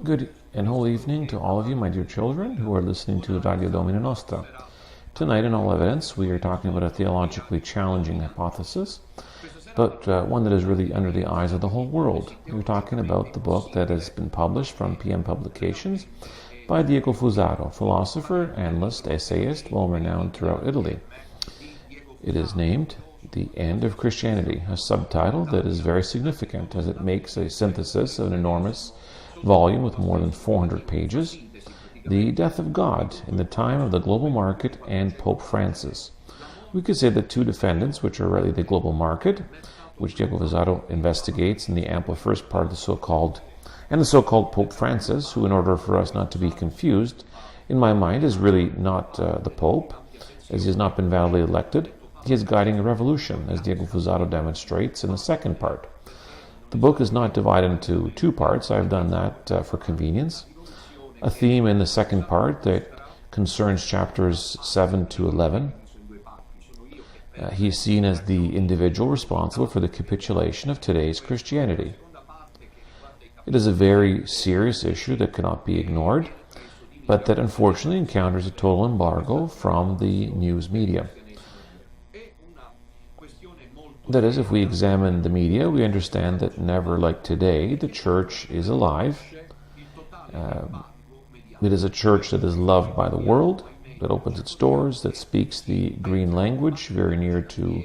Good and holy evening to all of you, my dear children, who are listening to Radio Domina Nostra. Tonight, in All Evidence, we are talking about a theologically challenging hypothesis, but one that is really under the eyes of the whole world. We're talking about the book that has been published from PM Publications by Diego Fusaro, philosopher, analyst, essayist, well-renowned throughout Italy. It is named The End of Christianity, a subtitle that is very significant as it makes a synthesis of an enormous volume with more than 400 pages, The Death of God in the Time of the Global Market and Pope Francis. We could say the two defendants, which are really the global market, which Diego Fusaro investigates in the ample first part of the so-called Pope Francis, who, in order for us not to be confused, in my mind is really not the Pope, as he has not been validly elected. He is guiding a revolution, as Diego Fusaro demonstrates in the second part. The book is not divided into two parts. I've done that for convenience. A theme in the second part that concerns chapters 7 to 11. He is seen as the individual responsible for the capitulation of today's Christianity. It is a very serious issue that cannot be ignored, but that unfortunately encounters a total embargo from the news media. That is, if we examine the media, we understand that never like today, the church is alive. It is a church that is loved by the world, that opens its doors, that speaks the green language, very near to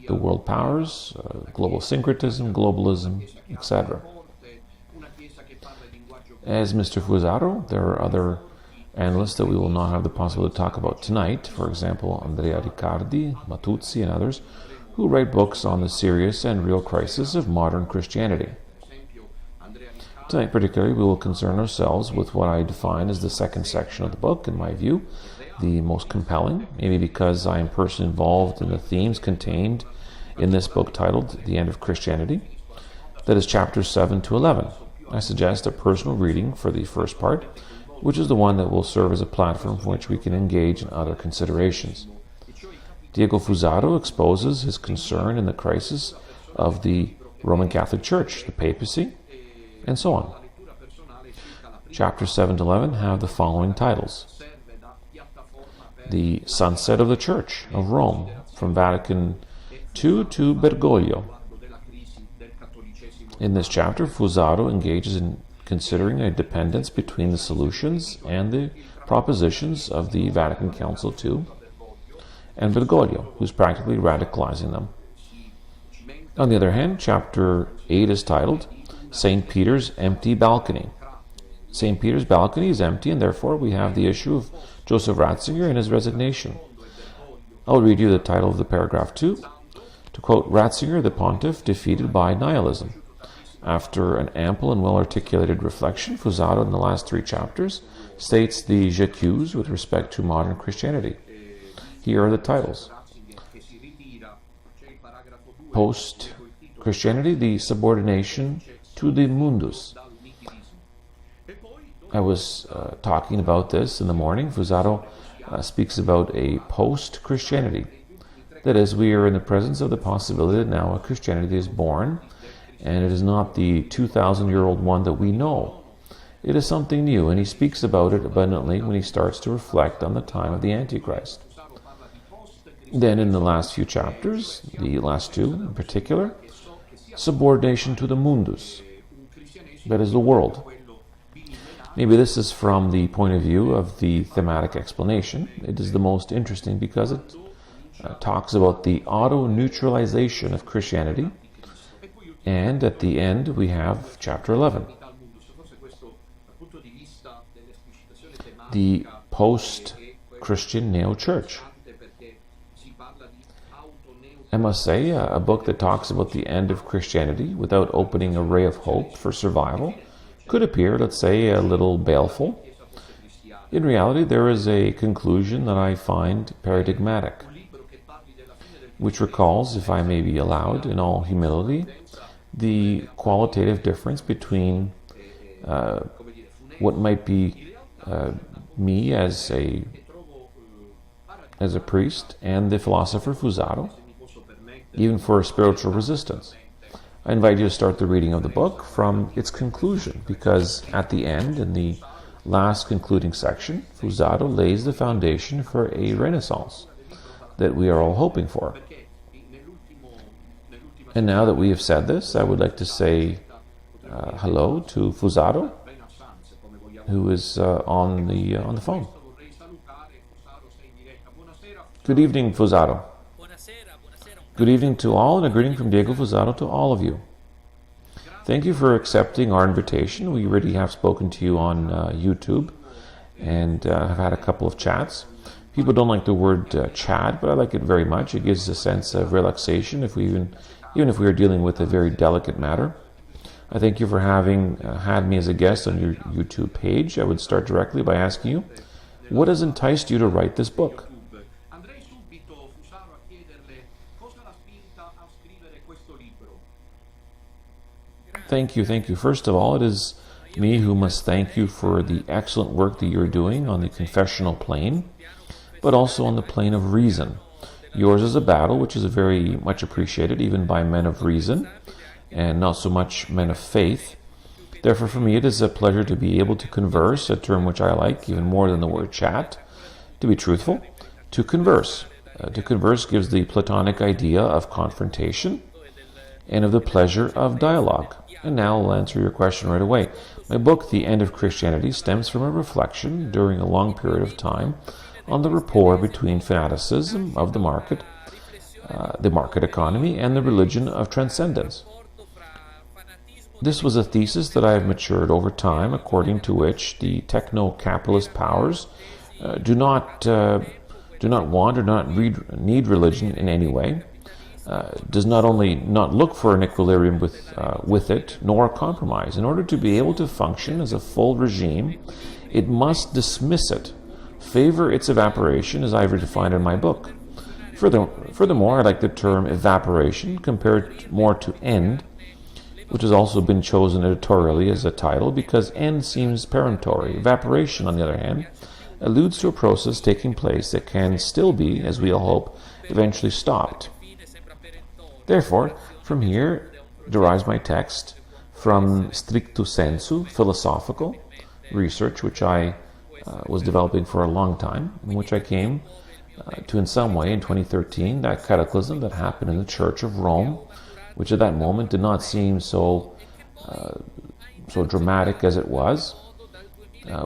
the world powers, global syncretism, globalism, etc. As Mr. Fusaro, there are other analysts that we will not have the possibility to talk about tonight, for example, Andrea Riccardi, Matuzzi, and others, who write books on the serious and real crisis of modern Christianity. Tonight particularly, we will concern ourselves with what I define as the second section of the book, in my view, the most compelling, maybe because I am personally involved in the themes contained in this book titled The End of Christianity. That is chapters 7 to 11. I suggest a personal reading for the first part, which is the one that will serve as a platform from which we can engage in other considerations. Diego Fusaro exposes his concern in the crisis of the Roman Catholic Church, the papacy, and so on. Chapters 7 to 11 have the following titles. The Sunset of the Church of Rome, from Vatican II to Bergoglio. In this chapter, Fusaro engages in considering a dependence between the solutions and the propositions of the Vatican Council II and Bergoglio, who's practically radicalizing them. On the other hand, chapter 8 is titled St. Peter's Empty Balcony. St. Peter's balcony is empty, and therefore we have the issue of Joseph Ratzinger and his resignation. I'll read you the title of the paragraph 2. To quote, Ratzinger, the pontiff, defeated by nihilism. After an ample and well-articulated reflection, Fusaro, in the last 3 chapters, states the 𝐥'𝐿 with respect to modern Christianity. Here are the titles. Post-Christianity, the subordination to the mundus. I was talking about this in the morning. Fusaro speaks about a post-Christianity. That is, we are in the presence of the possibility that now a Christianity is born, and it is not the 2,000-year-old one that we know. It is something new, and he speaks about it abundantly when he starts to reflect on the time of the Antichrist. Then in the last few chapters, the last 2 in particular, subordination to the mundus, that is the world. Maybe this is from the point of view of the thematic explanation. It is the most interesting because it talks about the auto-neutralization of Christianity, and at the end we have chapter 11. The post-Christian neo-church. I must say, a book that talks about the end of Christianity without opening a ray of hope for survival could appear, let's say, a little baleful. In reality, there is a conclusion that I find paradigmatic, which recalls, if I may be allowed, in all humility, the qualitative difference between what might be me as a priest and the philosopher Fusaro, even for spiritual resistance. I invite you to start the reading of the book from its conclusion, because at the end, in the last concluding section, Fusaro lays the foundation for a renaissance that we are all hoping for. And now that we have said this, I would like to say hello to Fusaro, who is on the phone. Good evening, Fusaro. Good evening to all, and a greeting from Diego Fusaro to all of you. Thank you for accepting our invitation. We already have spoken to you on YouTube and have had a couple of chats. People don't like the word chat, but I like it very much. It gives a sense of relaxation, even if we are dealing with a very delicate matter. I thank you for having had me as a guest on your YouTube page. I would start directly by asking you, what has enticed you to write this book? Thank you. First of all, it is me who must thank you for the excellent work that you're doing on the confessional plane, but also on the plane of reason. Yours is a battle which is very much appreciated even by men of reason, and not so much men of faith. Therefore, for me, it is a pleasure to be able to converse, a term which I like even more than the word chat, to be truthful, to converse. To converse gives the Platonic idea of confrontation and of the pleasure of dialogue. And now I'll answer your question right away. My book, The End of Christianity, stems from a reflection during a long period of time on the rapport between fanaticism of the market economy, and the religion of transcendence. This was a thesis that I have matured over time, according to which the techno-capitalist powers do not want or not need religion in any way. Does not only not look for an equilibrium with it, nor a compromise. In order to be able to function as a full regime, it must dismiss it, favor its evaporation, as I've defined in my book. Furthermore, I like the term evaporation compared more to end, which has also been chosen editorially as a title because end seems peremptory. Evaporation, on the other hand, alludes to a process taking place that can still be, as we all hope, eventually stopped. Therefore, from here derives my text from stricto sensu, philosophical research, which I was developing for a long time, in which I came to, in some way, in 2013, that cataclysm that happened in the Church of Rome, which at that moment did not seem so dramatic as it was.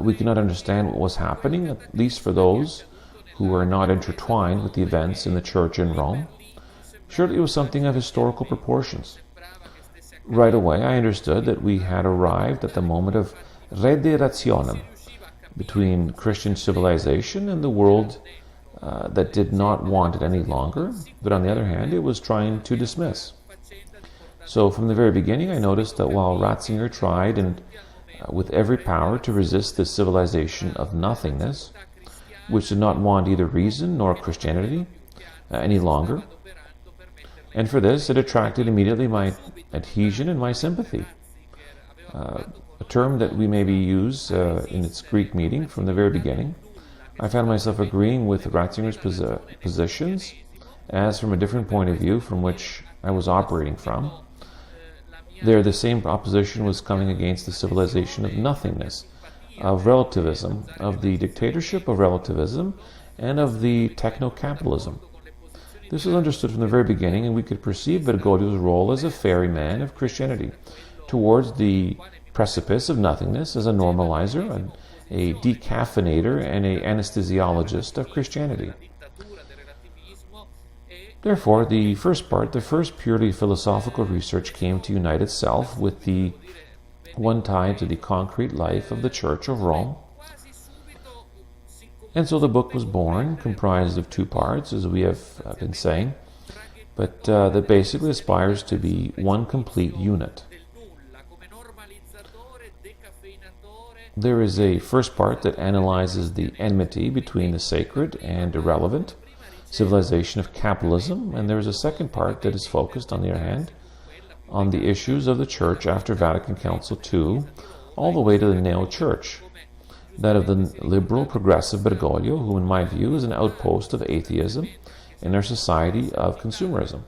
We cannot understand what was happening, at least for those who were not intertwined with the events in the Church in Rome. Surely it was something of historical proportions. Right away, I understood that we had arrived at the moment of rede rationem, between Christian civilization and the world that did not want it any longer, but on the other hand, it was trying to dismiss. So from the very beginning, I noticed that while Ratzinger tried and with every power to resist this civilization of nothingness, which did not want either reason nor Christianity any longer, and for this, it attracted immediately my adhesion and my sympathy. A term that we maybe use in its Greek meaning from the very beginning. I found myself agreeing with Ratzinger's positions as from a different point of view from which I was operating from. There, the same opposition was coming against the civilization of nothingness, of relativism, of the dictatorship of relativism, and of the techno-capitalism. This was understood from the very beginning, and we could perceive Bergoglio's role as a ferryman of Christianity towards the precipice of nothingness as a normalizer, a decaffeinator, and an anesthesiologist of Christianity. Therefore, the first purely philosophical research came to unite itself with the one tied to the concrete life of the Church of Rome. And so the book was born, comprised of two parts, as we have been saying, but that basically aspires to be one complete unit. There is a first part that analyzes the enmity between the sacred and irrelevant, civilization of capitalism, and there is a second part that is focused, on the other hand, on the issues of the Church after Vatican Council II, all the way to the neo-Church, that of the liberal progressive Bergoglio, who in my view is an outpost of atheism in our society of consumerism.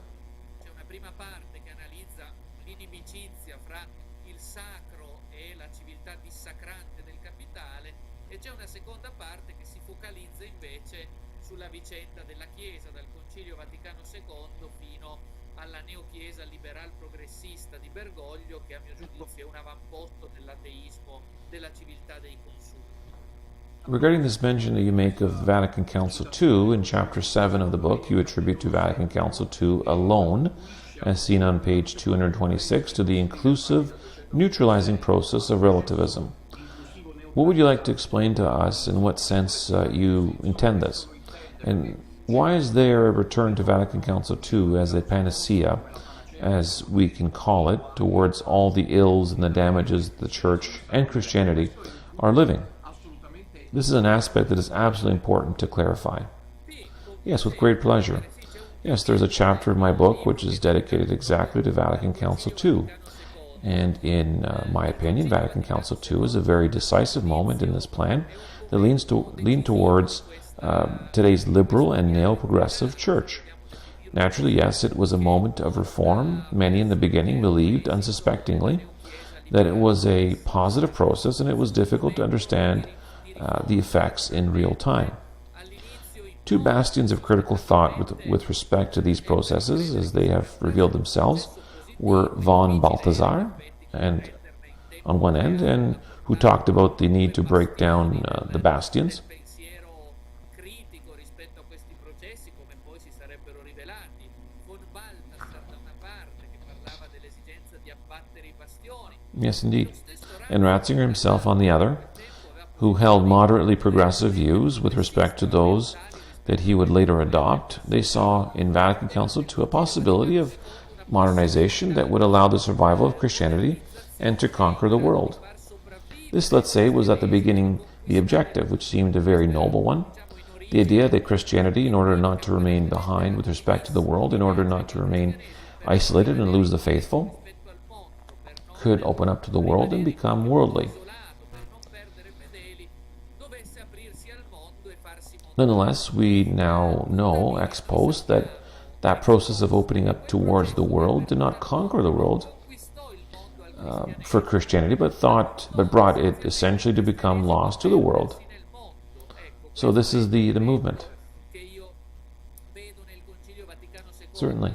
II fino alla neochiesa liberal progressista di Bergoglio, che a mio giudizio è un avamposto dell'ateismo, della civiltà dei consumi. Regarding this mention that you make of Vatican Council II, in chapter 7 of the book, you attribute to Vatican Council II alone, as seen on page 226, to the inclusive, neutralizing process of relativism. What would you like to explain to us in what sense you intend this? And why is there a return to Vatican Council II as a panacea, as we can call it, towards all the ills and the damages the Church and Christianity are living? This is an aspect that is absolutely important to clarify. Yes, with great pleasure. Yes, there's a chapter in my book which is dedicated exactly to Vatican Council II. And in my opinion, Vatican Council II is a very decisive moment in this plan that leans towards today's liberal and neo-progressive church. Naturally, yes, it was a moment of reform. Many in the beginning believed, unsuspectingly, that it was a positive process, and it was difficult to understand the effects in real time. Two bastions of critical thought with respect to these processes, as they have revealed themselves, were von Balthasar, and on one end, and who talked about the need to break down the bastions. Yes, indeed. And Ratzinger himself on the other, who held moderately progressive views with respect to those that he would later adopt. They saw in Vatican Council II a possibility of modernization that would allow the survival of Christianity and to conquer the world. This, let's say, was at the beginning the objective, which seemed a very noble one. The idea that Christianity, in order not to remain behind with respect to the world, in order not to remain isolated and lose the faithful, could open up to the world and become worldly. Nonetheless, we now know ex post that that process of opening up towards the world did not conquer the world for Christianity, but brought it essentially to become lost to the world. So this is the movement. Certainly.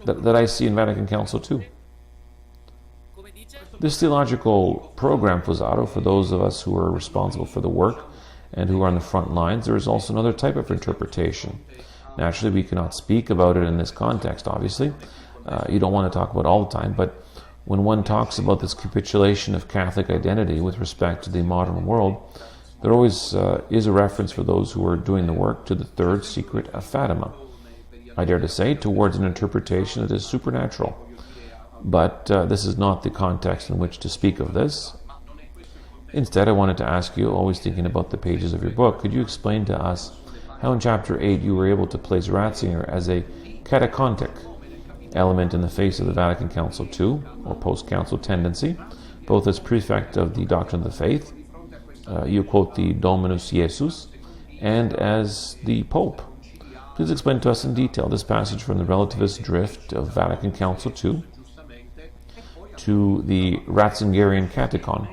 That I see in Vatican Council II. This theological program, Fusaro, for those of us who are responsible for the work and who are on the front lines, there is also another type of interpretation. Naturally, we cannot speak about it in this context, obviously. You don't want to talk about it all the time, but when one talks about this capitulation of Catholic identity with respect to the modern world, there always is a reference for those who are doing the work to the third secret of Fatima. I dare to say, towards an interpretation that is supernatural. But this is not the context in which to speak of this. Instead, I wanted to ask you, always thinking about the pages of your book, could you explain to us how in chapter 8 you were able to place Ratzinger as a catacondtic element in the face of the Vatican Council II, or post-council tendency, both as prefect of the doctrine of the faith, you quote the Dominus Iesus, and as the Pope. Please explain to us in detail this passage from the relativist drift of Vatican Council II to the Ratzingerian catechon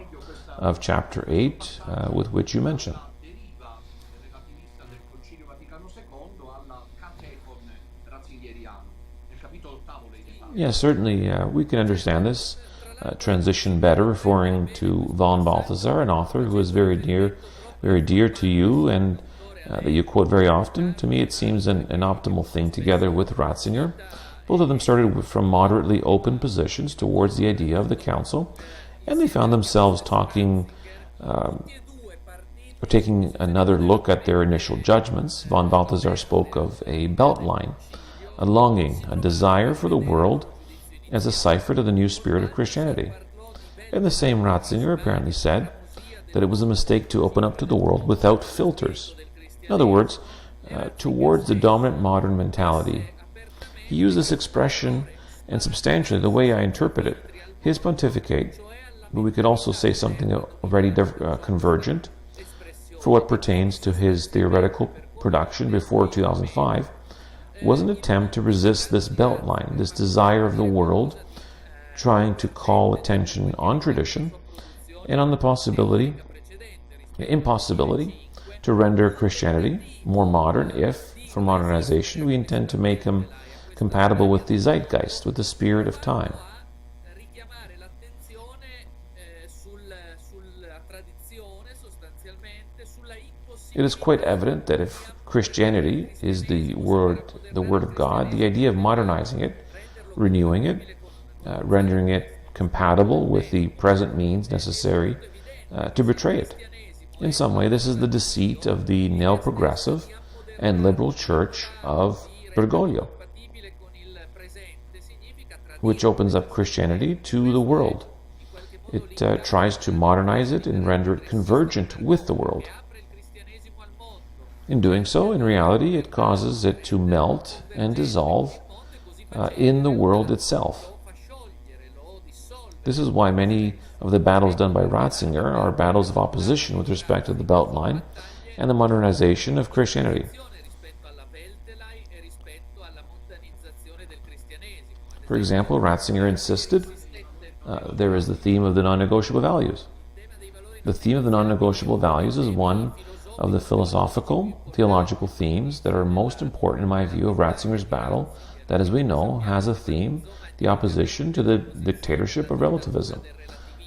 of chapter 8, with which you mention. Yes, certainly we can understand this transition better, referring to von Balthasar, an author who is very dear to you and that you quote very often. To me, it seems an optimal thing together with Ratzinger. Both of them started from moderately open positions towards the idea of the council, and they found themselves taking another look at their initial judgments. Von Balthasar spoke of a belt line, a longing, a desire for the world as a cipher to the new spirit of Christianity. And the same Ratzinger apparently said that it was a mistake to open up to the world without filters. In other words, towards the dominant modern mentality. He used this expression, and substantially, the way I interpret it, his pontificate, but we could also say something already convergent, for what pertains to his theoretical production before 2005, was an attempt to resist this belt line, this desire of the world, trying to call attention on tradition and on the impossibility to render Christianity more modern if, for modernization, we intend to make him compatible with the zeitgeist, with the spirit of time. It is quite evident that if Christianity is the word of God, the idea of modernizing it, renewing it, rendering it compatible with the present means necessary to betray it. In some way, this is the deceit of the neo-progressive and liberal church of Bergoglio, which opens up Christianity to the world. It tries to modernize it and render it convergent with the world. In doing so, in reality, it causes it to melt and dissolve in the world itself. This is why many of the battles done by Ratzinger are battles of opposition with respect to the Beltline and the modernization of Christianity. For example, Ratzinger insisted there is the theme of the non-negotiable values. The theme of the non-negotiable values is one of the philosophical, theological themes that are most important in my view of Ratzinger's battle, that, as we know, has a theme, the opposition to the dictatorship of relativism.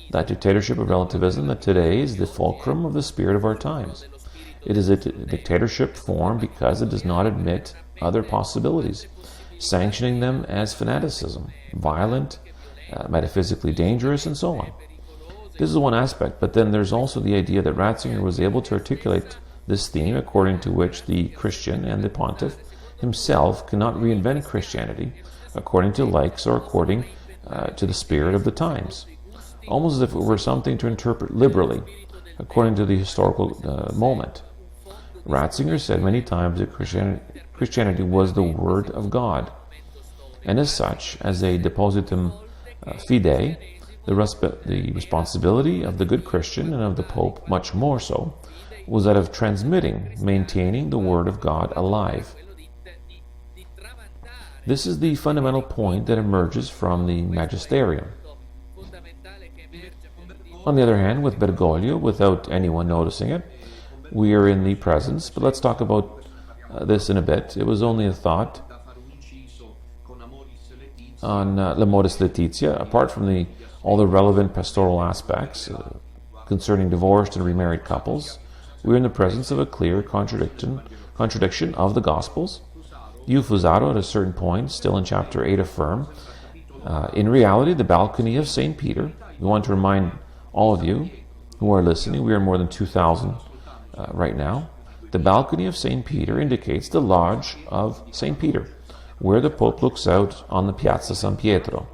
That dictatorship of relativism that today is the fulcrum of the spirit of our times. It is a dictatorship formed because it does not admit other possibilities, sanctioning them as fanaticism, violent, metaphysically dangerous, and so on. This is one aspect, but then there's also the idea that Ratzinger was able to articulate this theme according to which the Christian and the pontiff himself cannot reinvent Christianity according to likes or according to the spirit of the times, almost as if it were something to interpret liberally according to the historical moment. Ratzinger said many times that Christianity was the Word of God, and as such, as a depositum fidei, the responsibility of the good Christian and of the Pope, much more so, was that of transmitting, maintaining the Word of God alive. This is the fundamental point that emerges from the magisterium. On the other hand, with Bergoglio, without anyone noticing it, we are in the presence, but let's talk about this in a bit. It was only a thought on L'Amoris Laetitia, apart from all the relevant pastoral aspects concerning divorced and remarried couples. We're in the presence of a clear contradiction of the Gospels. You, Fusaro, at a certain point, still in chapter 8, affirm, in reality, the balcony of St. Peter. We want to remind all of you who are listening, we are more than 2,000 right now. The balcony of St. Peter indicates the lodge of St. Peter, where the Pope looks out on the Piazza San Pietro.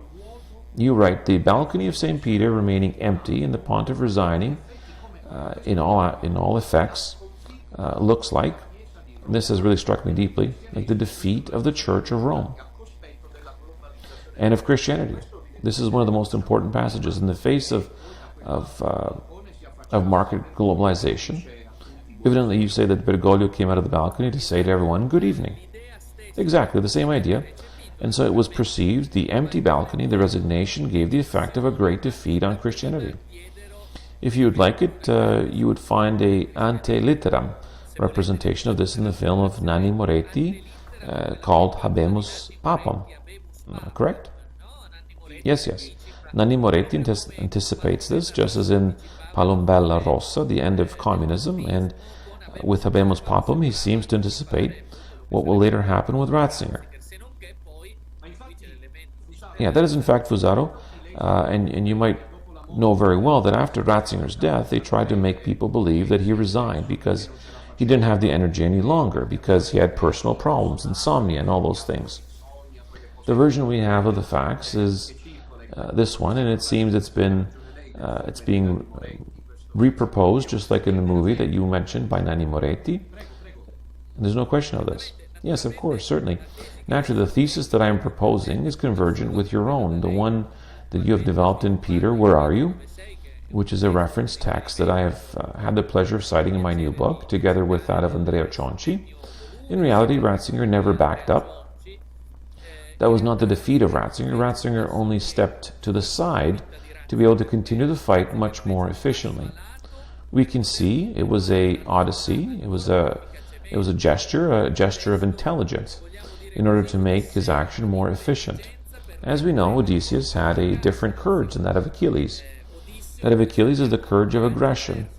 You write, the balcony of St. Peter remaining empty and the pontiff resigning in all effects looks like, this has really struck me deeply, like the defeat of the Church of Rome and of Christianity. This is one of the most important passages in the face of market globalization. Evidently, you say that Bergoglio came out of the balcony to say to everyone, good evening. Exactly the same idea. And so it was perceived, the empty balcony, the resignation, gave the effect of a great defeat on Christianity. If you would like it, you would find a ante litteram representation of this in the film of Nanni Moretti called Habemus Papam. Correct? Yes. Nanni Moretti anticipates this, just as in Palombella Rossa, the end of communism, and with Habemus Papam, he seems to anticipate what will later happen with Ratzinger. Yeah, that is in fact Fusaro, and you might know very well that after Ratzinger's death, they tried to make people believe that he resigned because he didn't have the energy any longer, because he had personal problems, insomnia, and all those things. The version we have of the facts is this one, and it seems it's being reproposed, just like in the movie that you mentioned by Nanni Moretti. And there's no question of this. Yes, of course, certainly. Naturally, the thesis that I am proposing is convergent with your own, the one that you have developed in Peter, Where Are You?, which is a reference text that I have had the pleasure of citing in my new book, together with that of Andrea Cionci. In reality, Ratzinger never backed up. That was not the defeat of Ratzinger. Ratzinger only stepped to the side to be able to continue the fight much more efficiently. We can see it was an odyssey, it was a It was a gesture of intelligence, in order to make his action more efficient. As we know, Odysseus had a different courage than that of Achilles. That of Achilles is the courage of aggression.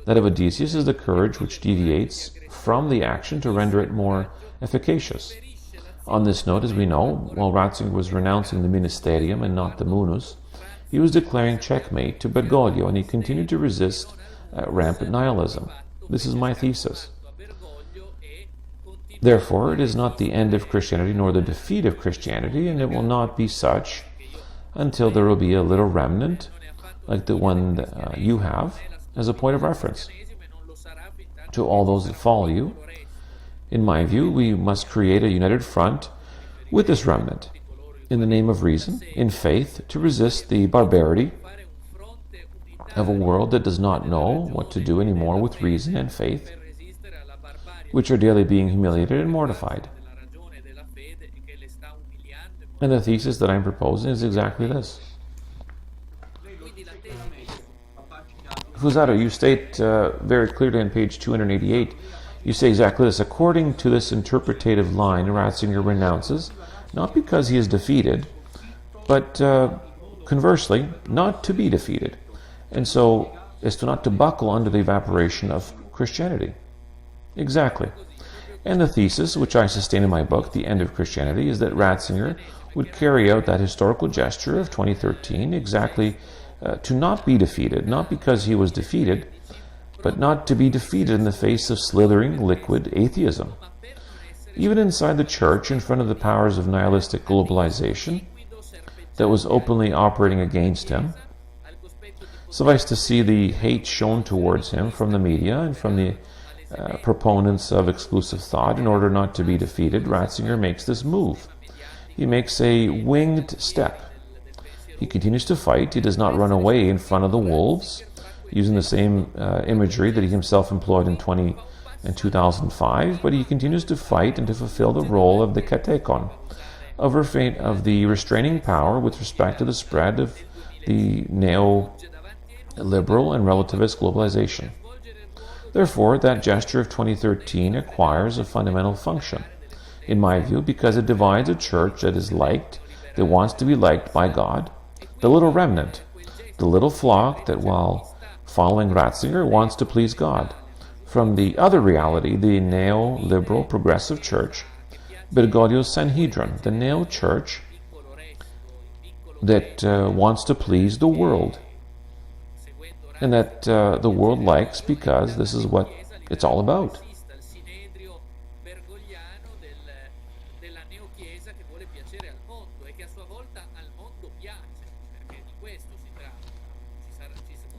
That of Odysseus is the courage which deviates from the action to render it more efficacious. On this note, as we know, while Ratzinger was renouncing the ministerium and not the munus, he was declaring checkmate to Bergoglio, and he continued to resist rampant nihilism. This is my thesis. Therefore, it is not the end of Christianity nor the defeat of Christianity, and it will not be such until there will be a little remnant, like the one that you have, as a point of reference to all those that follow you. In my view, we must create a united front with this remnant, in the name of reason, in faith, to resist the barbarity of a world that does not know what to do anymore with reason and faith, which are daily being humiliated and mortified. And the thesis that I'm proposing is exactly this. Fusaro, you state very clearly on page 288, you say exactly this. According to this interpretative line, Ratzinger renounces, not because he is defeated, but conversely, not to be defeated. And so, is to not to buckle under the evaporation of Christianity. Exactly. And the thesis, which I sustain in my book, The End of Christianity, is that Ratzinger would carry out that historical gesture of 2013 exactly to not be defeated, not because he was defeated, but not to be defeated in the face of slithering, liquid atheism. Even inside the church, in front of the powers of nihilistic globalization that was openly operating against him, suffice to see the hate shown towards him from the media and from the proponents of exclusive thought. In order not to be defeated, Ratzinger makes this move. He makes a winged step. He continues to fight. He does not run away in front of the wolves, using the same imagery that he himself employed in 2005, but he continues to fight and to fulfill the role of the katekon, of the restraining power with respect to the spread of the neo-liberal and relativist globalization. Therefore, that gesture of 2013 acquires a fundamental function, in my view, because it divides a church that is liked, that wants to be liked by God, the little remnant, the little flock that, while following Ratzinger, wants to please God, from the other reality, the neo-liberal progressive church, Bergoglio's Sanhedrin, the neo-church that wants to please the world, and that the world likes because this is what it's all about.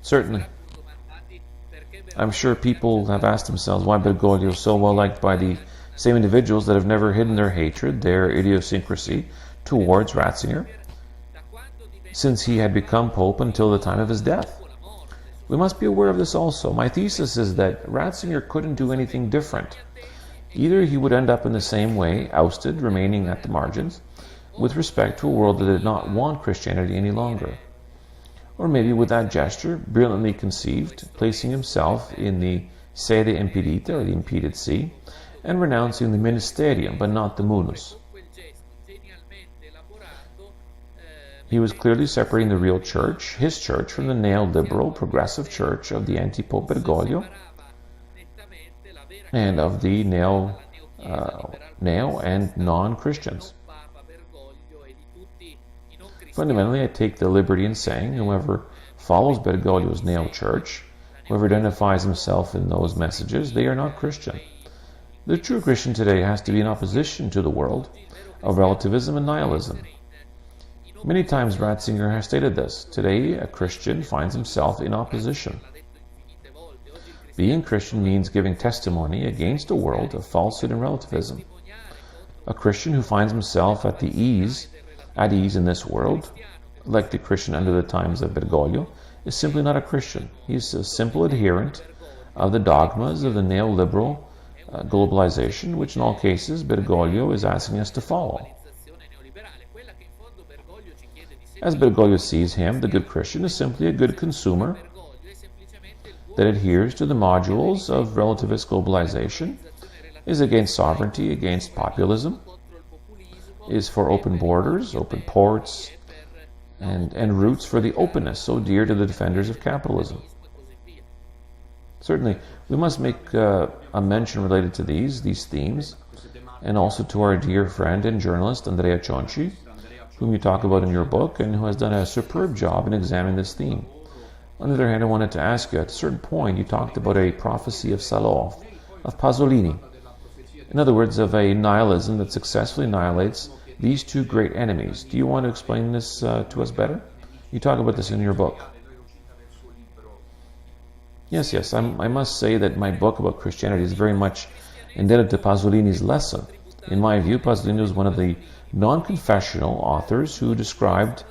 Certainly. I'm sure people have asked themselves why Bergoglio is so well liked by the same individuals that have never hidden their hatred, their idiosyncrasy towards Ratzinger, since he had become Pope until the time of his death. We must be aware of this also. My thesis is that Ratzinger couldn't do anything different. Either he would end up in the same way, ousted, remaining at the margins, with respect to a world that did not want Christianity any longer. Or maybe with that gesture, brilliantly conceived, placing himself in the sede impedita, or the impeded see, and renouncing the ministerium, but not the munus. He was clearly separating the real church, his church, from the neo-liberal, progressive church of the anti-Pope Bergoglio, and of the neo and non-Christians. Fundamentally, I take the liberty in saying whoever follows Bergoglio's neo-church, whoever identifies himself in those messages, they are not Christian. The true Christian today has to be in opposition to the world of relativism and nihilism. Many times Ratzinger has stated this. Today, a Christian finds himself in opposition. Being Christian means giving testimony against a world of falsehood and relativism. A Christian who finds himself at ease in this world, like the Christian under the times of Bergoglio, is simply not a Christian. He's a simple adherent of the dogmas of the neoliberal globalization, which in all cases Bergoglio is asking us to follow. As Bergoglio sees him, the good Christian is simply a good consumer that adheres to the modules of relativist globalization, is against sovereignty, against populism, is for open borders, open ports, and roots for the openness so dear to the defenders of capitalism. Certainly, we must make a mention related to these themes, and also to our dear friend and journalist Andrea Cionci, whom you talk about in your book, and who has done a superb job in examining this theme. On the other hand, I wanted to ask you, at a certain point, you talked about a prophecy of Salò, of Pasolini. In other words, of a nihilism that successfully annihilates these two great enemies. Do you want to explain this to us better? You talk about this in your book. Yes, I must say that my book about Christianity is very much indebted to Pasolini's lesson. In my view, Pasolini was one of the non-confessional authors who described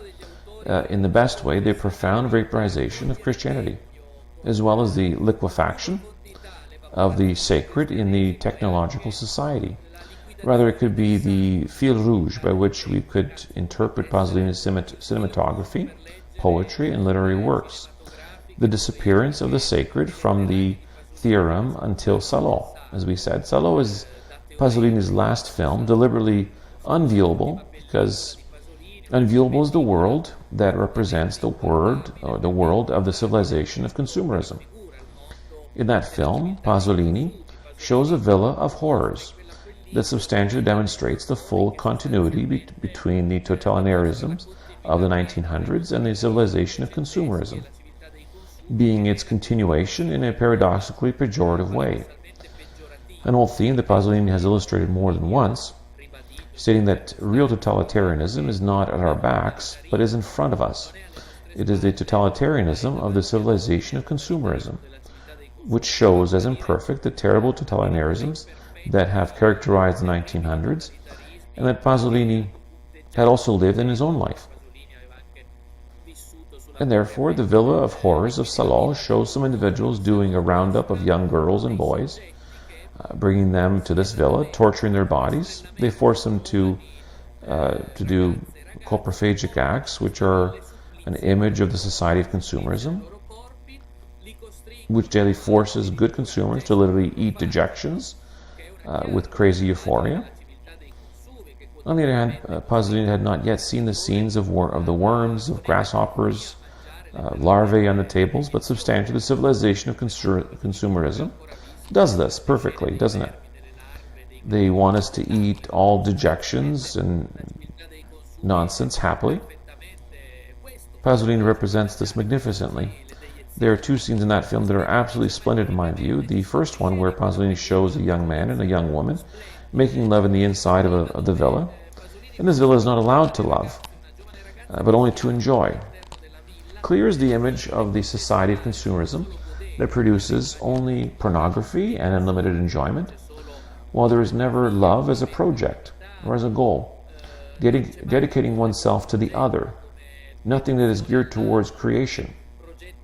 in the best way the profound vaporization of Christianity, as well as the liquefaction of the sacred in the technological society. Rather, it could be the fil rouge by which we could interpret Pasolini's cinematography, poetry, and literary works. The disappearance of the sacred from the theorem until Salò. As we said, Salò is Pasolini's last film, deliberately unviewable, because unviewable is the world that represents the world of the civilization of consumerism. In that film, Pasolini shows a villa of horrors that substantially demonstrates the full continuity between the totalitarianisms of the 1900s and the civilization of consumerism, being its continuation in a paradoxically pejorative way. An old theme that Pasolini has illustrated more than once, stating that real totalitarianism is not at our backs, but is in front of us. It is the totalitarianism of the civilization of consumerism, which shows as imperfect the terrible totalitarianisms that have characterized the 1900s, and that Pasolini had also lived in his own life. And therefore, the Villa of Horrors of Salò shows some individuals doing a roundup of young girls and boys, bringing them to this villa, torturing their bodies. They force them to do coprophagic acts, which are an image of the society of consumerism, which daily forces good consumers to literally eat dejections with crazy euphoria. On the other hand, Pasolini had not yet seen the scenes of the worms, of grasshoppers, larvae on the tables, but substantially the civilization of consumerism does this perfectly, doesn't it? They want us to eat all dejections and nonsense happily. Pasolini represents this magnificently. There are two scenes in that film that are absolutely splendid in my view. The first one, where Pasolini shows a young man and a young woman making love in the inside of the villa. And this villa is not allowed to love, but only to enjoy. Clear is the image of the society of consumerism that produces only pornography and unlimited enjoyment, while there is never love as a project or as a goal, dedicating oneself to the other, nothing that is geared towards creation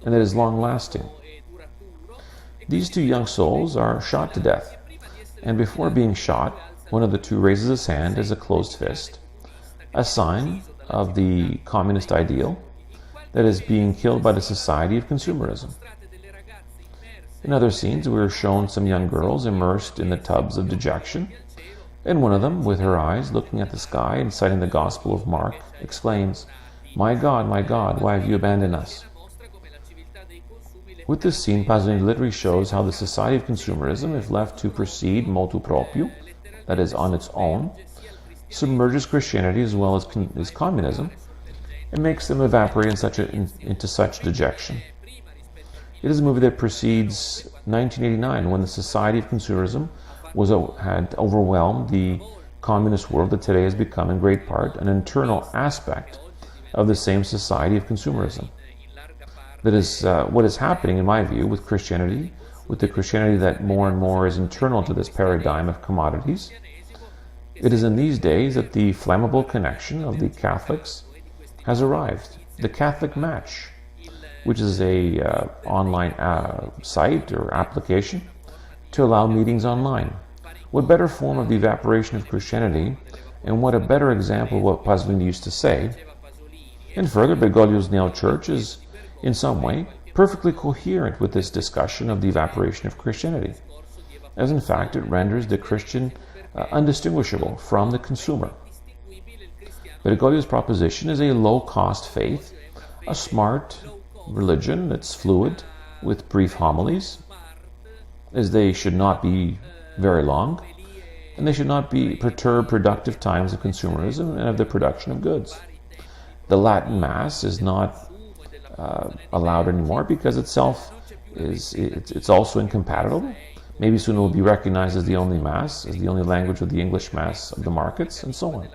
and that is long-lasting. These two young souls are shot to death, and before being shot, one of the two raises his hand as a closed fist, a sign of the communist ideal that is being killed by the society of consumerism. In other scenes, we are shown some young girls immersed in the tubs of dejection, and one of them, with her eyes looking at the sky and citing the Gospel of Mark, exclaims, my God, why have you abandoned us?" With this scene, Pasolini literally shows how the society of consumerism, if left to proceed motu proprio, that is, on its own, submerges Christianity as well as communism, and makes them evaporate into such dejection. It is a movie that precedes 1989, when the society of consumerism had overwhelmed the communist world that today has become, in great part, an internal aspect of the same society of consumerism. That is what is happening, in my view, with Christianity, with the Christianity that more and more is internal to this paradigm of commodities. It is in these days that the flammable connection of the Catholics has arrived. The Catholic Match, which is a online site or application to allow meetings online. What better form of the evaporation of Christianity, and what a better example of what Pasolini used to say. And further, Bergoglio's neo-church is, in some way, perfectly coherent with this discussion of the evaporation of Christianity. as in fact it renders the Christian undistinguishable from the consumer. Bergoglio's proposition is a low-cost faith, a smart religion that's fluid, with brief homilies, as they should not be very long, and they should not perturb productive times of consumerism and of the production of goods. The Latin Mass is not allowed anymore because itself it's also incompatible. Maybe soon it will be recognized as the only Mass, as the only language of the English Mass of the markets, and so on.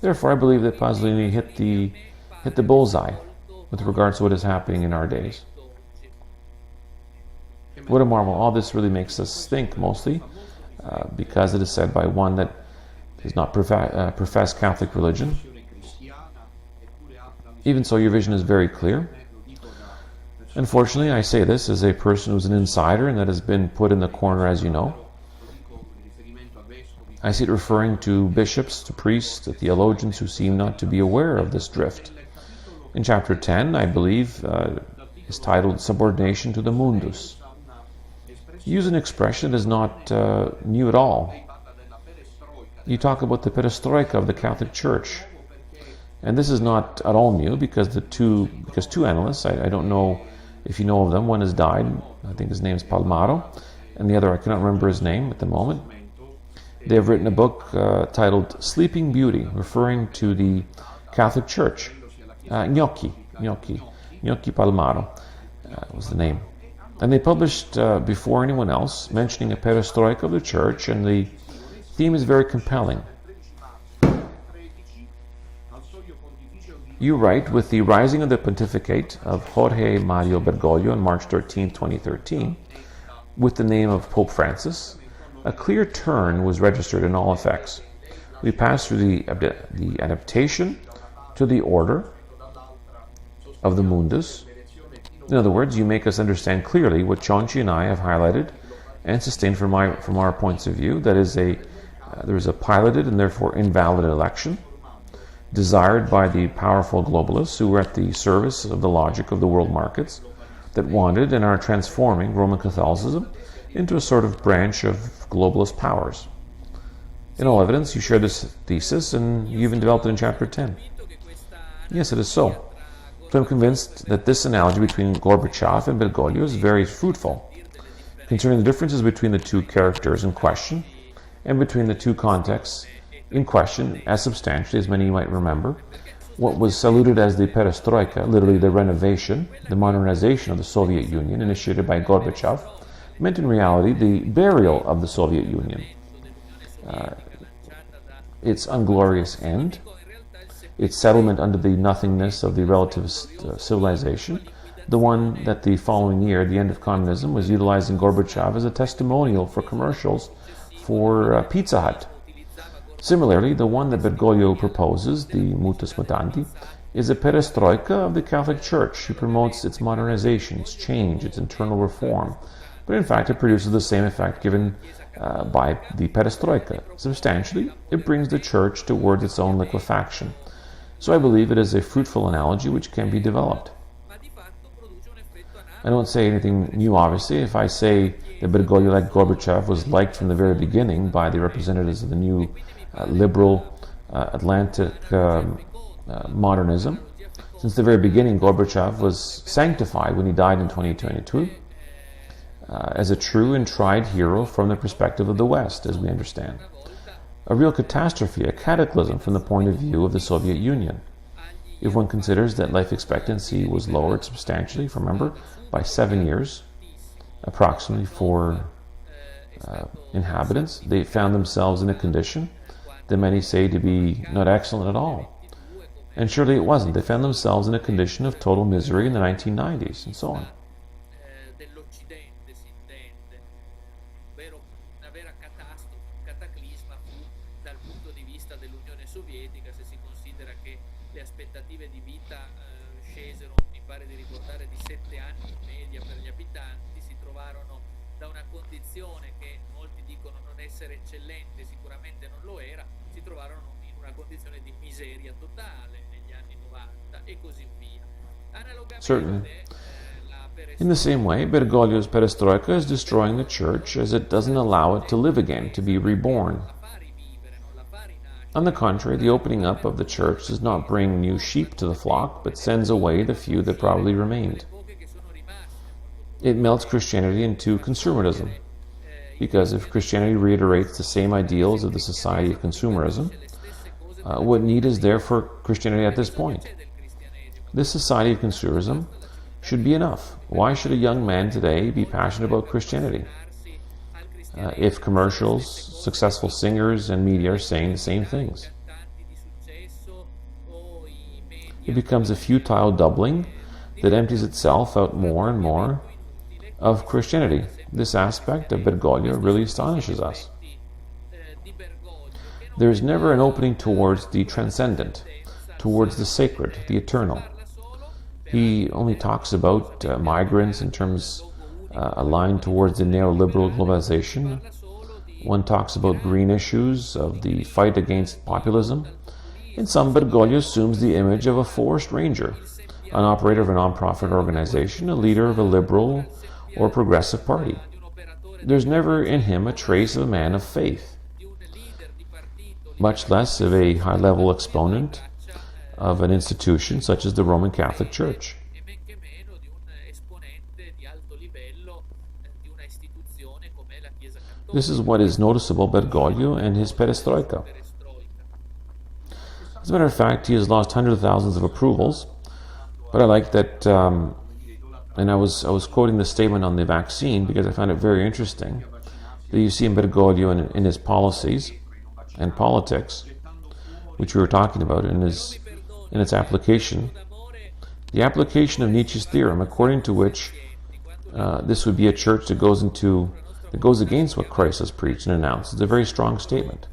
Therefore, I believe that Pasolini hit the bullseye with regards to what is happening in our days. What a marvel. All this really makes us think, mostly, because it is said by one that does not profess Catholic religion. Even so, your vision is very clear. Unfortunately, I say this as a person who's an insider and that has been put in the corner, as you know. I see it referring to bishops, to priests, to theologians who seem not to be aware of this drift. In chapter 10, I believe, is titled Subordination to the Mundus. You use an expression that is not new at all. You talk about the perestroika of the Catholic Church. And this is not at all new because two analysts, I don't know if you know of them, one has died, I think his name is Palmaro, and the other, I cannot remember his name at the moment. They have written a book titled Sleeping Beauty, referring to the Catholic Church. 𝐥'𝐞𝐞 Palmaro was the name. And they published before anyone else, mentioning a perestroika of the Church, and the theme is very compelling. You write, with the rising of the pontificate of Jorge Mario Bergoglio on March 13, 2013, with the name of Pope Francis, a clear turn was registered in all effects. We passed through the adaptation to the order of the mundus. In other words, you make us understand clearly what Chonchi and I have highlighted and sustained from our points of view. That is, there is a piloted and therefore invalid election, desired by the powerful globalists who were at the service of the logic of the world markets, that wanted and are transforming Roman Catholicism into a sort of branch of globalist powers. In all evidence, you share this thesis, and you even developed it in chapter 10. Yes, it is so. So I'm convinced that this analogy between Gorbachev and Bergoglio is very fruitful, concerning the differences between the two characters in question, and between the two contexts in question, as substantially as many might remember. What was saluted as the perestroika, literally the renovation, the modernization of the Soviet Union, initiated by Gorbachev, meant in reality the burial of the Soviet Union, its unglorious end, its settlement under the nothingness of the relativist civilization, the one that the following year, the end of communism, was utilizing Gorbachev as a testimonial for commercials for Pizza Hut. Similarly, the one that Bergoglio proposes, the mutus mutandi, is a perestroika of the Catholic Church. He promotes its modernization, its change, its internal reform. But in fact, it produces the same effect given by the perestroika. Substantially, it brings the Church towards its own liquefaction. So I believe it is a fruitful analogy which can be developed. I don't say anything new, obviously, if I say that Bergoglio, like Gorbachev, was liked from the very beginning by the representatives of the new liberal Atlantic modernism. Since the very beginning, Gorbachev was sanctified when he died in 2022 as a true and tried hero from the perspective of the West, as we understand. A real catastrophe, a cataclysm from the point of view of the Soviet Union. If one considers that life expectancy was lowered substantially, remember, by 7 years, approximately, for inhabitants, they found themselves in a condition that many say to be not excellent at all. And surely it wasn't. They found themselves in a condition of total misery in the 1990s, and so on. Certainly. In the same way, Bergoglio's perestroika is destroying the church as it doesn't allow it to live again, to be reborn. On the contrary, the opening up of the church does not bring new sheep to the flock, but sends away the few that probably remained. It melts Christianity into consumerism, because if Christianity reiterates the same ideals of the society of consumerism, what need is there for Christianity at this point? This society of consumerism should be enough. Why should a young man today be passionate about Christianity? If commercials, successful singers, and media are saying the same things. It becomes a futile doubling that empties itself out more and more of Christianity. This aspect of Bergoglio really astonishes us. There is never an opening towards the transcendent, towards the sacred, the eternal. He only talks about migrants in terms aligned towards the neoliberal globalization. One talks about green issues of the fight against populism. In some, Bergoglio assumes the image of a forest ranger, an operator of a non-profit organization, a leader of a liberal or progressive party. There's never in him a trace of a man of faith, much less of a high-level exponent of an institution such as the Roman Catholic Church. This is what is noticeable about Bergoglio and his perestroika. As a matter of fact, he has lost hundreds of thousands of approvals, but I like that, and I was quoting the statement on the vaccine because I found it very interesting, that you see in Bergoglio in his policies and politics, which we were talking about, in its application. The application of Nietzsche's theorem, according to which this would be a church that goes against what Christ has preached and announced. It's a very strong statement.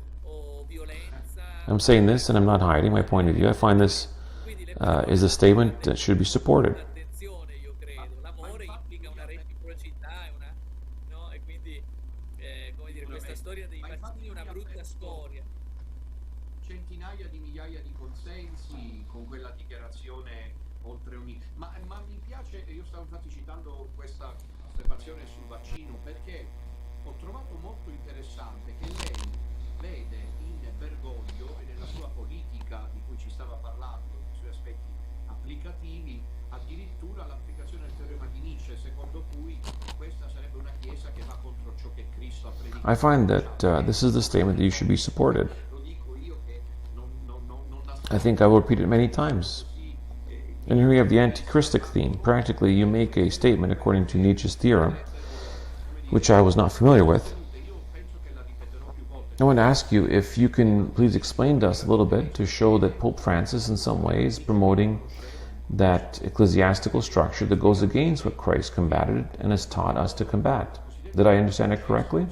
I'm saying this, and I'm not hiding my point of view. I find this is a statement that should be supported. Centinaia di migliaia di consensi con quella dichiarazione oltre ogni... Ma mi piace, io stavo infatti citando questa osservazione sul vaccino perché ho trovato molto interessante che lei vede in Bergoglio e nella sua politica di cui ci stava parlando, nei suoi aspetti applicativi, addirittura l'applicazione del teorema di Nietzsche, secondo cui questa sarebbe una chiesa che va contro ciò che Cristo ha predicato. I find that this is the statement that you should be supported. I think I will repeat it many times. And here we have the anti-Christic theme. Practically, you make a statement according to Nietzsche's theorem, which I was not familiar with. I want to ask you if you can please explain to us a little bit to show that Pope Francis in some ways promoting that ecclesiastical structure that goes against what Christ combated and has taught us to combat. Did I understand it correctly?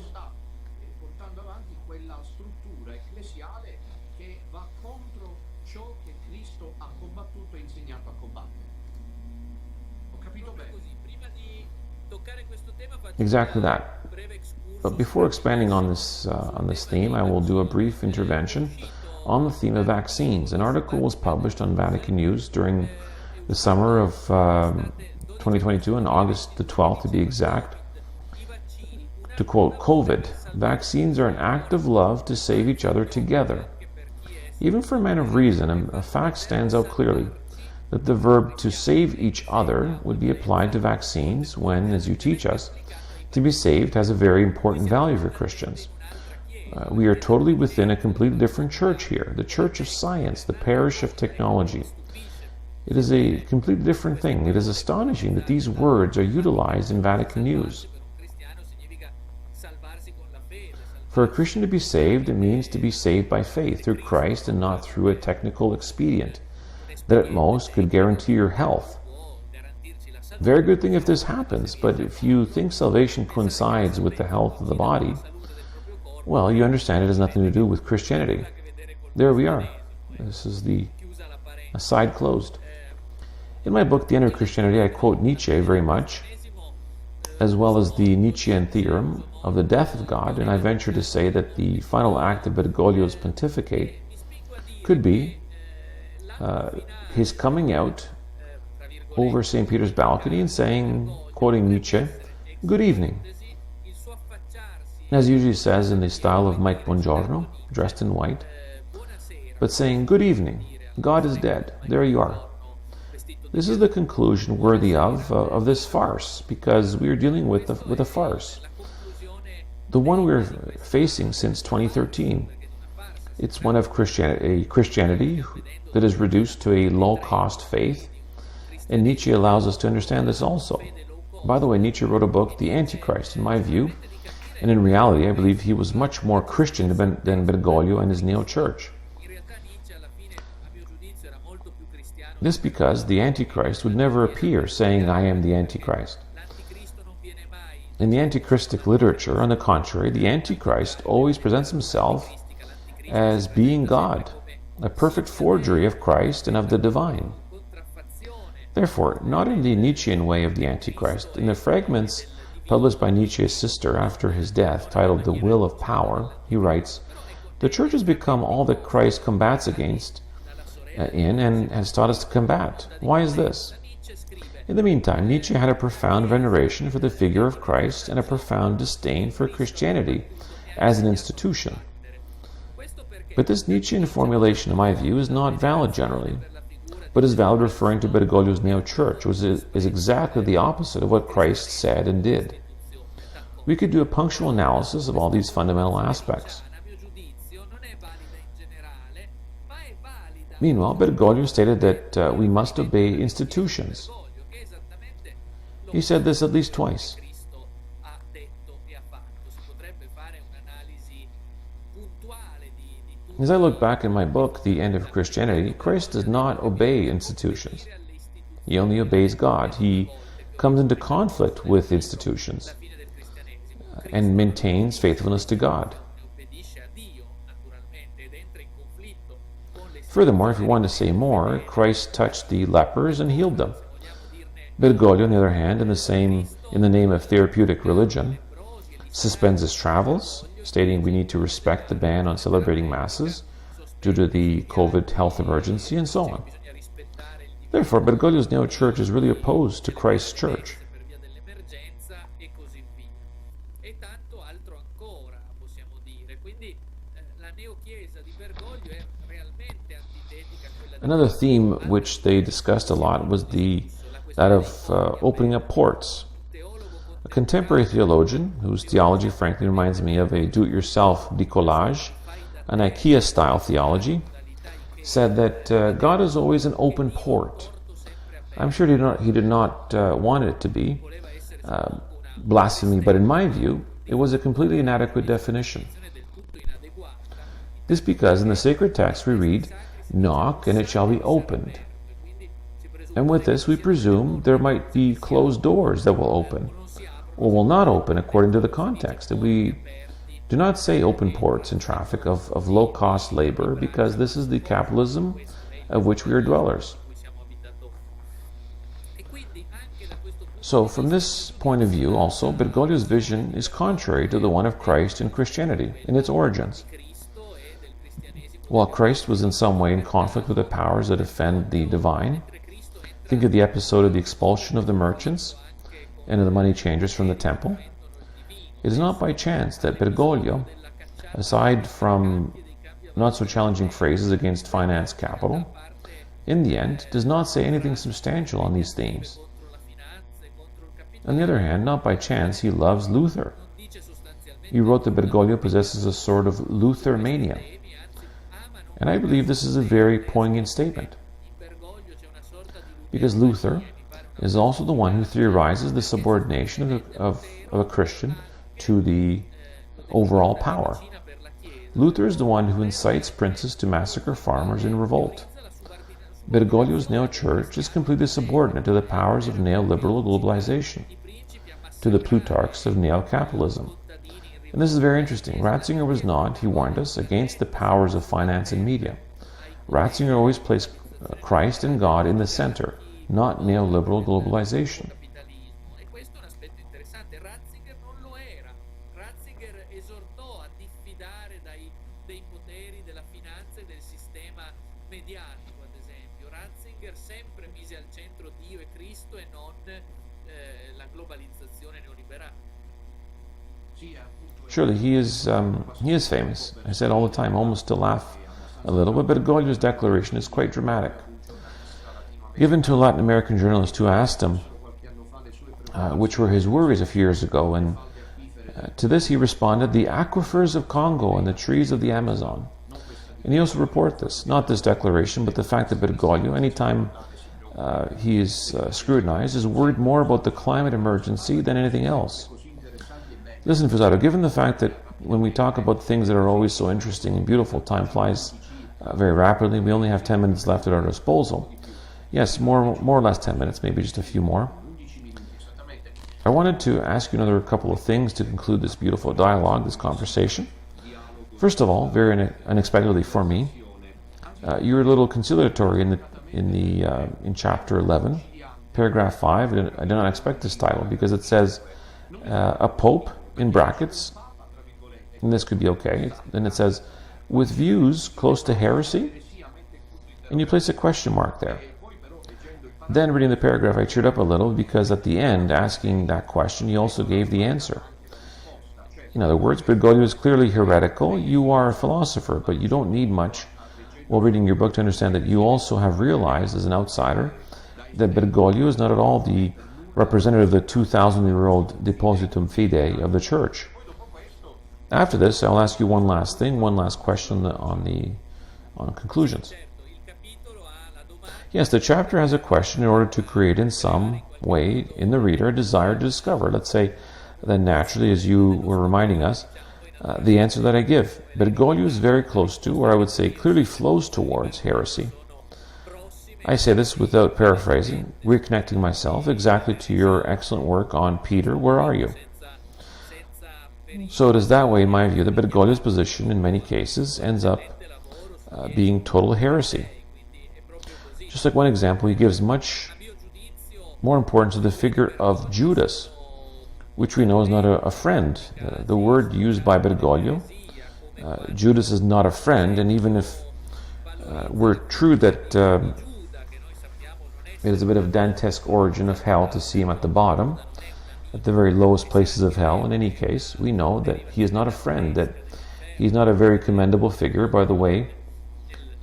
Exactly that. But before expanding on this theme, I will do a brief intervention on the theme of vaccines. An article was published on Vatican News during the summer of 2022, on August the 12th to be exact. To quote COVID, "Vaccines are an act of love to save each other together. Even for men of reason, a fact stands out clearly, that the verb to save each other would be applied to vaccines when, as you teach us, to be saved has a very important value for Christians. We are totally within a completely different church here, the church of science, the parish of technology. It is a completely different thing. It is astonishing that these words are utilized in Vatican News. For a Christian to be saved, it means to be saved by faith through Christ and not through a technical expedient that at most could guarantee your health. Very good thing if this happens, but if you think salvation coincides with the health of the body, well, you understand it has nothing to do with Christianity. There we are. This is the aside closed. In my book, The End of Christianity, I quote Nietzsche very much, as well as the Nietzschean theorem of the death of God, and I venture to say that the final act of Bergoglio's pontificate could be his coming out over St. Peter's balcony and saying, quoting Nietzsche, "Good evening," as he usually says in the style of Mike Bongiorno, dressed in white, but saying, "Good evening, God is dead, there you are." This is the conclusion worthy of this farce, because we are dealing with a farce. The one we're facing since 2013. It's one of a Christianity that is reduced to a low-cost faith, and Nietzsche allows us to understand this also. By the way, Nietzsche wrote a book, The Antichrist, in my view, and in reality, I believe he was much more Christian than Bergoglio and his neo-church. This because the Antichrist would never appear saying, "I am the Antichrist." In the antichristic literature, on the contrary, the Antichrist always presents himself as being God, a perfect forgery of Christ and of the divine. Therefore, not in the Nietzschean way of the Antichrist, in the fragments published by Nietzsche's sister after his death, titled The Will of Power, he writes, "The Church has become all that Christ combats against and has taught us to combat. Why is this?" In the meantime, Nietzsche had a profound veneration for the figure of Christ and a profound disdain for Christianity as an institution. But this Nietzschean formulation, in my view, is not valid generally, but is valid referring to Bergoglio's neo-church, which is exactly the opposite of what Christ said and did. We could do a punctual analysis of all these fundamental aspects. Meanwhile, Bergoglio stated that we must obey institutions. He said this at least twice. As I look back in my book, The End of Christianity, Christ does not obey institutions. He only obeys God. He comes into conflict with institutions and maintains faithfulness to God. Furthermore, if you want to say more, Christ touched the lepers and healed them. Bergoglio, on the other hand, in the name of therapeutic religion, suspends his travels, stating we need to respect the ban on celebrating masses due to the COVID health emergency, and so on. Therefore, Bergoglio's neo-church is really opposed to Christ's church. Another theme which they discussed a lot was that of opening up ports. A contemporary theologian, whose theology frankly reminds me of a do-it-yourself bricolage, an IKEA-style theology, said that God is always an open port. I'm sure he did not want it to be blasphemy, but in my view, it was a completely inadequate definition. This because in the sacred text we read, "Knock and it shall be opened." And with this we presume there might be closed doors that will open, or will not open according to the context. And we do not say open ports in traffic of low-cost labor, because this is the capitalism of which we are dwellers. So from this point of view also, Bergoglio's vision is contrary to the one of Christ and Christianity in its origins. While Christ was in some way in conflict with the powers that offend the divine, think of the episode of the expulsion of the merchants and of the money changers from the temple. It is not by chance that Bergoglio, aside from not so challenging phrases against finance capital, in the end does not say anything substantial on these themes. On the other hand, not by chance, he loves Luther. He wrote that Bergoglio possesses a sort of Luther mania. And I believe this is a very poignant statement, because Luther is also the one who theorizes the subordination of a Christian to the overall power. Luther is the one who incites princes to massacre farmers in revolt. Bergoglio's neo-church is completely subordinate to the powers of neoliberal globalization, to the Plutarchs of neo-capitalism. And this is very interesting. Ratzinger was not, he warned us, against the powers of finance and media. Ratzinger always placed Christ and God in the center, not neoliberal globalization. Becker sempre mise al centro Dio e Cristo e non la globalizzazione neoliberale. Surely he is famous. I said all the time, almost to laugh a little, but Bergoglio's declaration is quite dramatic. Given to a Latin American journalist who asked him which were his worries a few years ago, and to this he responded, the aquifers of Congo and the trees of the Amazon. And he also reported this, not this declaration, but the fact that Bergoglio, anytime he is scrutinized, is worried more about the climate emergency than anything else. Listen, Fusaro, given the fact that when we talk about things that are always so interesting and beautiful, time flies very rapidly, we only have 10 minutes left at our disposal. Yes, more or less 10 minutes, maybe just a few more. I wanted to ask you another couple of things to conclude this beautiful dialogue, this conversation. First of all, very unexpectedly for me, you're a little conciliatory in chapter 11, paragraph 5. I did not expect this title because it says a pope in brackets, and this could be okay. Then it says with views close to heresy, and you place a question mark there. Then reading the paragraph, I cheered up a little because at the end, asking that question, he also gave the answer. In other words, Bergoglio is clearly heretical. You are a philosopher, but you don't need much while reading your book to understand that you also have realized as an outsider that Bergoglio is not at all the representative of the 2,000-year-old depositum fidei of the Church. After this, I'll ask you one last question on conclusions. Yes, the chapter has a question in order to create in some way in the reader a desire to discover. Let's say that naturally, as you were reminding us, the answer that I give. Bergoglio is very close to, or I would say clearly flows towards, heresy. I say this without paraphrasing, reconnecting myself exactly to your excellent work on Peter, Where Are You? So it is that way, in my view, that Bergoglio's position in many cases ends up being total heresy. Just like one example, he gives much more importance to the figure of Judas, which we know is not a friend. The word used by Bergoglio, Judas is not a friend, and even if we're true that it is a bit of Dantesque origin of hell to see him at the bottom, at the very lowest places of hell, in any case, we know that he is not a friend, that he's not a very commendable figure, by the way,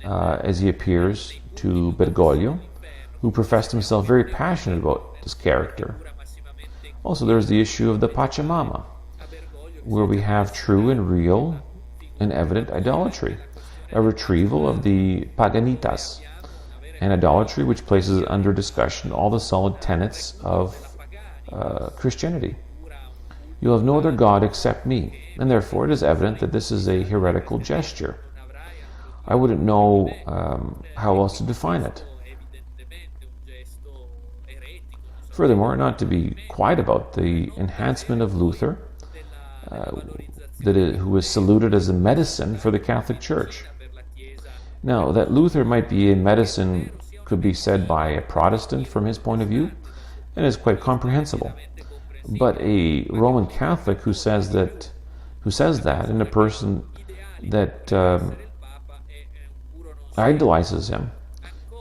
as he appears to Bergoglio, who professed himself very passionate about his character. Also, there's the issue of the Pachamama, where we have true and real and evident idolatry, a retrieval of the Paganitas, an idolatry which places under discussion all the solid tenets of Christianity. You have no other God except me, and therefore it is evident that this is a heretical gesture. I wouldn't know how else to define it. Furthermore, not to be quiet about the enhancement of Luther, who is saluted as a medicine for the Catholic Church. Now, that Luther might be a medicine could be said by a Protestant from his point of view, and is quite comprehensible. But a Roman Catholic who says that, and a person that idolizes him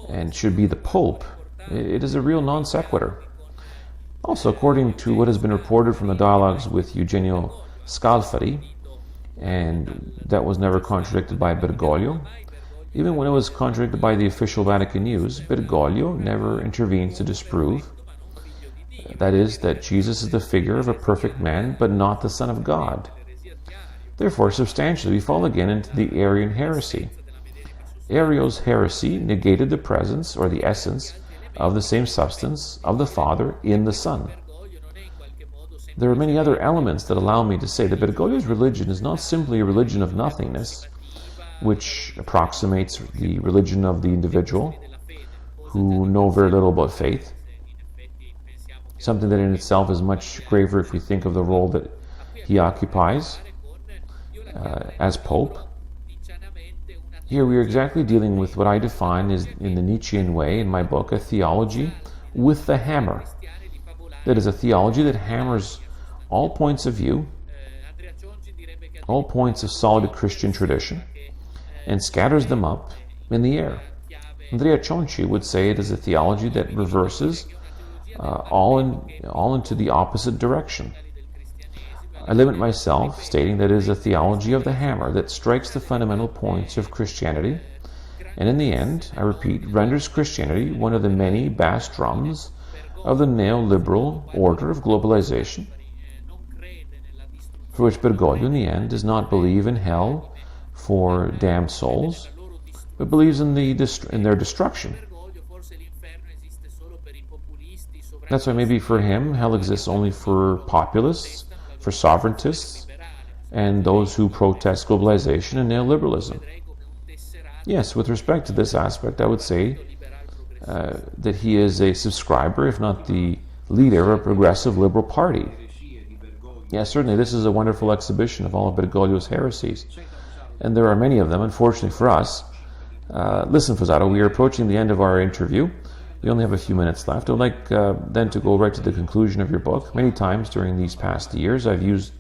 and should be the Pope, it is a real non sequitur. Also, according to what has been reported from the dialogues with Eugenio Scalfari, and that was never contradicted by Bergoglio, even when it was contradicted by the official Vatican news, Bergoglio never intervenes to disprove, that is, that Jesus is the figure of a perfect man, but not the Son of God. Therefore, substantially, we fall again into the Arian heresy. Ariel's heresy negated the presence or the essence of the same substance of the Father in the Son. There are many other elements that allow me to say that Bergoglio's religion is not simply a religion of nothingness, which approximates the religion of the individual who know very little about faith, something that in itself is much graver if we think of the role that he occupies as Pope. Here we are exactly dealing with what I define as, in the Nietzschean way, in my book, a theology with the hammer. That is, a theology that hammers all points of view, all points of solid Christian tradition, and scatters them up in the air. 𝐦𝐚𝐿 would say it is a theology that reverses all into the opposite direction. I limit myself, stating that it is a theology of the hammer that strikes the fundamental points of Christianity, and in the end, I repeat, renders Christianity one of the many bass drums of the neoliberal order of globalization, for which Bergoglio in the end does not believe in hell for damned souls, but believes in their destruction. That's why maybe for him, hell exists only for populists, for sovereigntists, and those who protest globalization and neoliberalism. Yes, with respect to this aspect, I would say that he is a subscriber, if not the leader, of a progressive liberal party. Yes, certainly this is a wonderful exhibition of all of Bergoglio's heresies, and there are many of them, unfortunately for us. Listen, Fusaro, we are approaching the end of our interview. We only have a few minutes left. I'd like then to go right to the conclusion of your book. Many times during these past years, I've used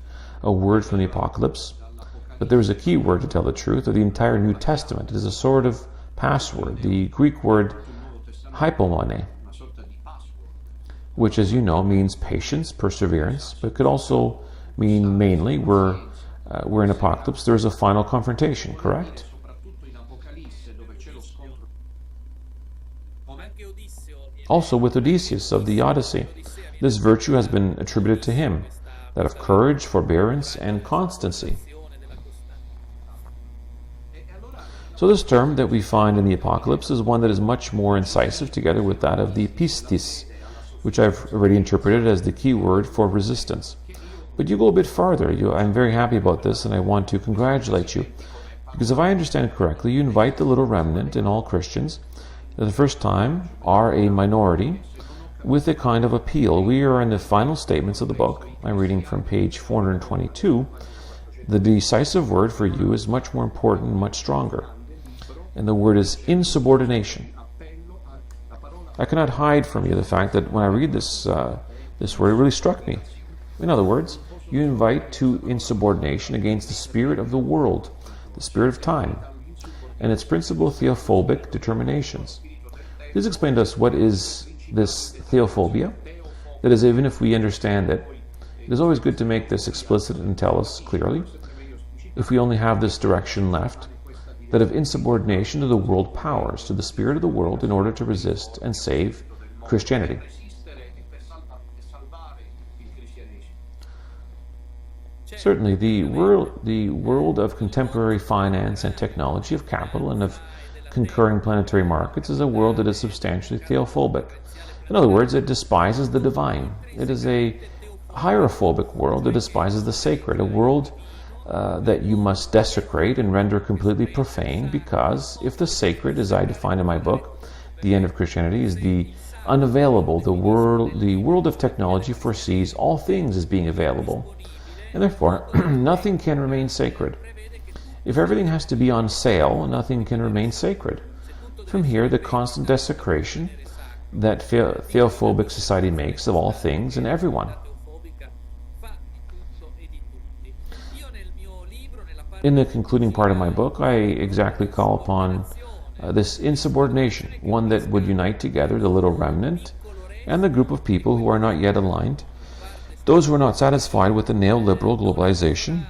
a word from the Apocalypse, but there is a key word to tell the truth of the entire New Testament. It is a sort of password, the Greek word hypomone, which, as you know, means patience, perseverance, but could also mean mainly we're in Apocalypse, there is a final confrontation, correct? Also with Odysseus of the Odyssey, this virtue has been attributed to him, that of courage, forbearance, and constancy. So this term that we find in the Apocalypse is one that is much more incisive, together with that of the pistis, which I've already interpreted as the key word for resistance. But you go a bit farther. I'm very happy about this, and I want to congratulate you, because if I understand correctly, you invite the little remnant and all Christians that the first time are a minority with a kind of appeal. We are in the final statements of the book. I'm reading from page 422. The decisive word for you is much more important, much stronger. And the word is insubordination. I cannot hide from you the fact that when I read this word, it really struck me. In other words, you invite to insubordination against the spirit of the world, the spirit of time, and its principal theophobic determinations. Please explain to us what is this theophobia. That is, even if we understand it, it is always good to make this explicit and tell us clearly, if we only have this direction left, that of insubordination to the world powers, to the spirit of the world, in order to resist and save Christianity. Certainly, the world of contemporary finance and technology, of capital and of concurring planetary markets, is a world that is substantially theophobic. In other words, it despises the divine. It is a hierophobic world that despises the sacred, a world that you must desecrate and render completely profane, because if the sacred, as I define in my book, The End of Christianity, is the unavailable, the world of technology foresees all things as being available, and therefore nothing can remain sacred. If everything has to be on sale, nothing can remain sacred. From here, the constant desecration that theophobic society makes of all things and everyone. In the concluding part of my book, I exactly call upon this insubordination, one that would unite together the little remnant and the group of people who are not yet aligned, those who are not satisfied with the neoliberal globalization,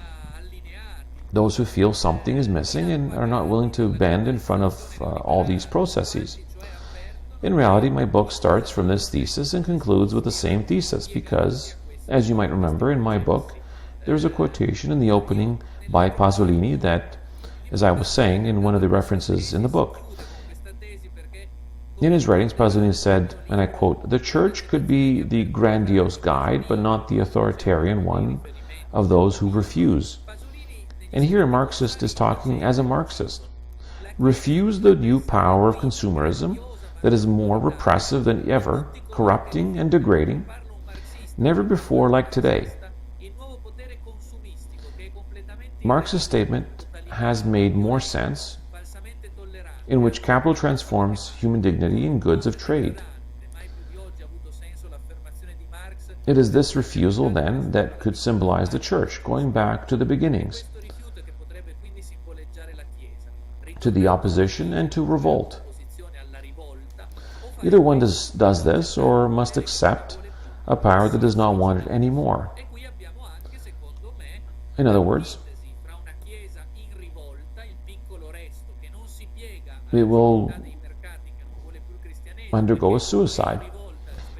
those who feel something is missing and are not willing to bend in front of all these processes. In reality, my book starts from this thesis and concludes with the same thesis because, as you might remember, in my book, there's a quotation in the opening by Pasolini that, as I was saying in one of the references in the book, in his writings, Pasolini said, and I quote, "The Church could be the grandiose guide, but not the authoritarian one of those who refuse." And here a Marxist is talking as a Marxist. Refuse the new power of consumerism that is more repressive than ever, corrupting and degrading, never before like today. Marx's statement has made more sense, in which capital transforms human dignity in goods of trade. It is this refusal, then, that could symbolize the Church, going back to the beginnings, to the opposition and to revolt. Either one does this or must accept a power that does not want it anymore. In other words, it will undergo a suicide.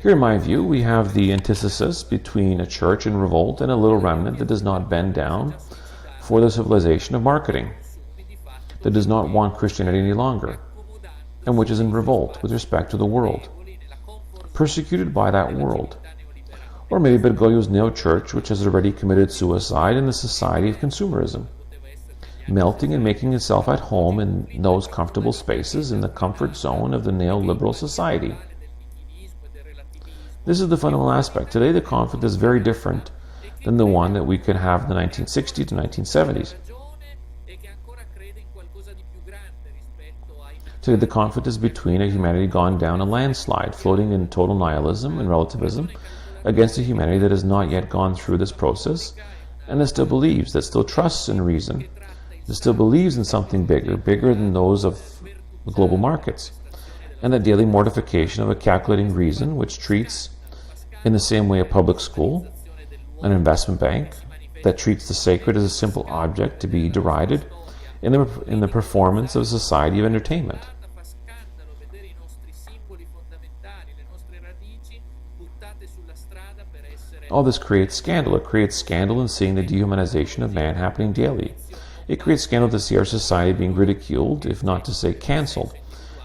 Here, in my view, we have the antithesis between a church in revolt and a little remnant that does not bend down for the civilization of marketing, that does not want Christianity any longer, and which is in revolt with respect to the world, persecuted by that world. Or maybe Bergoglio's neo-church, which has already committed suicide in the society of consumerism, melting and making itself at home in those comfortable spaces in the comfort zone of the neoliberal society. This is the fundamental aspect. Today the conflict is very different than the one that we could have in the 1960s to 1970s. Today the conflict is between a humanity gone down a landslide, floating in total nihilism and relativism, against a humanity that has not yet gone through this process, and that still believes, that still trusts in reason, that still believes in something bigger than those of the global markets, and that daily mortification of a calculating reason which treats in the same way a public school, an investment bank, that treats the sacred as a simple object to be derided in the performance of a society of entertainment. All this creates scandal. It creates scandal in seeing the dehumanization of man happening daily. It creates scandal to see our society being ridiculed, if not to say cancelled.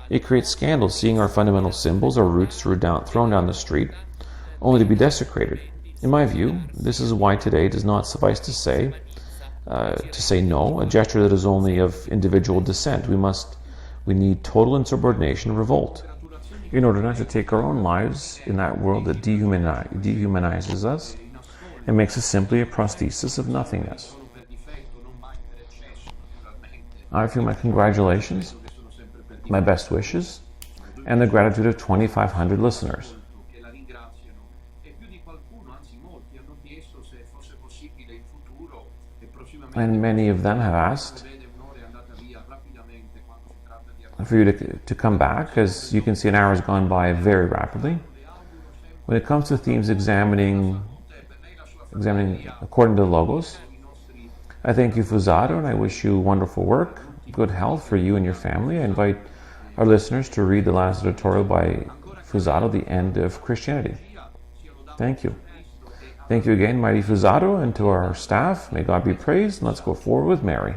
It creates scandal seeing our fundamental symbols, our roots thrown down the street, only to be desecrated. In my view, this is why today does not suffice to say no, a gesture that is only of individual dissent. We need total insubordination and revolt, in order not to take our own lives in that world that dehumanizes us and makes us simply a prosthesis of nothingness. I feel my congratulations, my best wishes, and the gratitude of 2,500 listeners. And many of them have asked for you to come back. As you can see, an hour has gone by very rapidly. When it comes to themes examining according to the Logos, I thank you, Fusaro, and I wish you wonderful work, good health for you and your family. I invite our listeners to read the last editorial by Fusaro, The End of Christianity. Thank you. Thank you again, mighty Fusaro, and to our staff. May God be praised, and let's go forward with Mary.